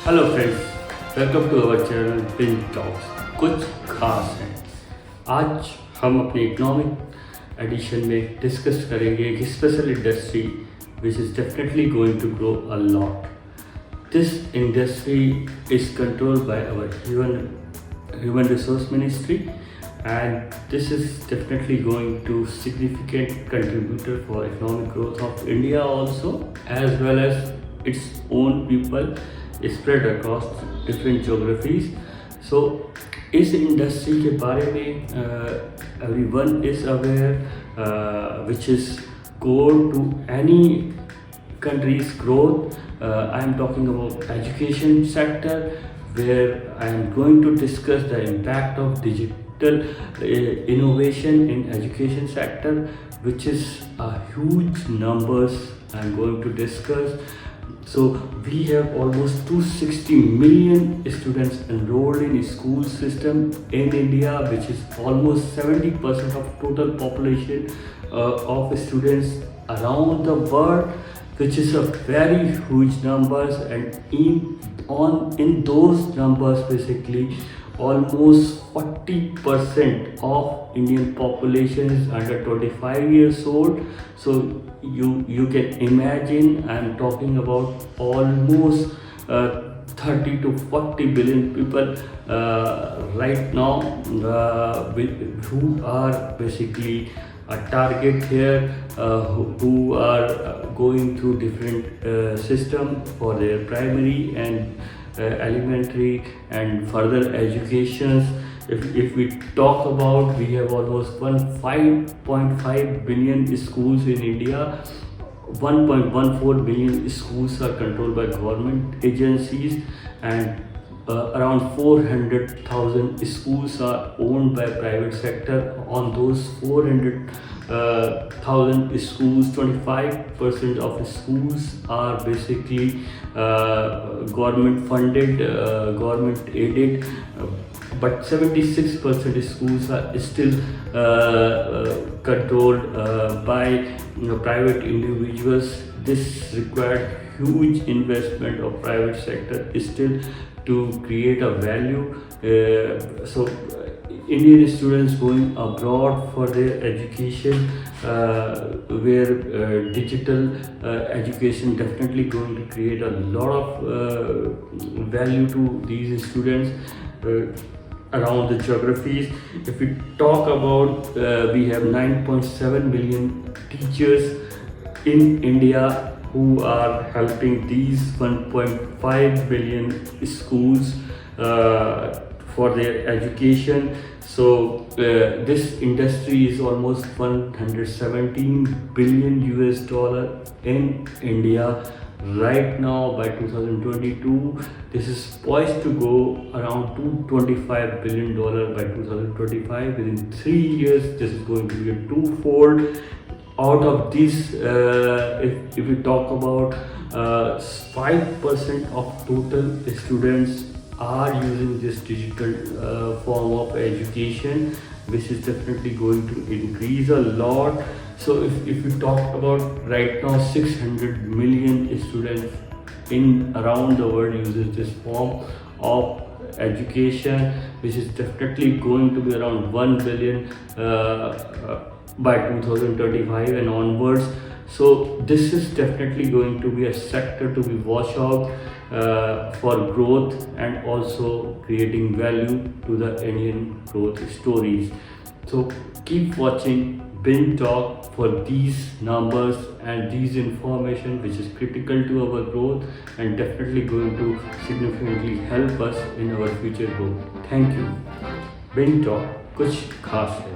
Hello friends, welcome to our channel binge talks कुछ खास है। आज हम अपने इकोनॉमिक एडिशन में डिस्कस करेंगे एक special industry which is definitely going to grow a lot. This industry is controlled by our human resource ministry, and this is definitely going to significant contributor for economic growth of India also, as well as its own people spread across different geographies. So इस industry के बारे में everyone is aware, which is core to any country's growth. I am talking about education sector, where I am going to discuss the impact of digital innovation in education sector, which is a huge numbers I am going to discuss. So we have almost 260 million students enrolled in school system in India, which is almost 70% of total population of students around the world, which is a very huge numbers. And in those numbers, basically almost 40% of Indian population is under 25 years old. So you can imagine I'm talking about almost 30 to 40 billion people right now, who are basically a target here, who are going through different system for their primary and elementary and further educations. If we talk about, we have almost 5.5 billion schools in India. 1.14 billion schools are controlled by government agencies, and around 400,000 schools are owned by private sector. On those 400,000 schools, 25% of schools are basically government funded, government aided, but 76% schools are still controlled by private individuals. This required huge investment of private sector still to create a value. So Indian students going abroad for their education, where digital education definitely going to create a lot of value to these students around the geographies. If we talk about, we have 9.7 million teachers in India who are helping these 1.5 billion schools for their education. So this industry is almost 117 billion US dollar in India right now. By 2022, this is poised to go around $225 billion by 2025. Within 3 years, this is going to be a twofold. Out of this, if we talk about 5% of total students are using this digital form of education, which is definitely going to increase a lot. So if we talk about right now, 600 million students in around the world uses this form of education, which is definitely going to be around 1 billion by 2035 and onwards. So this is definitely going to be a sector to be watched out for growth, and also creating value to the Indian growth stories. So keep watching Binge Talk for these numbers and these information, which is critical to our growth and definitely going to significantly help us in our future growth. Thank you. Binge Talk कुछ खास है.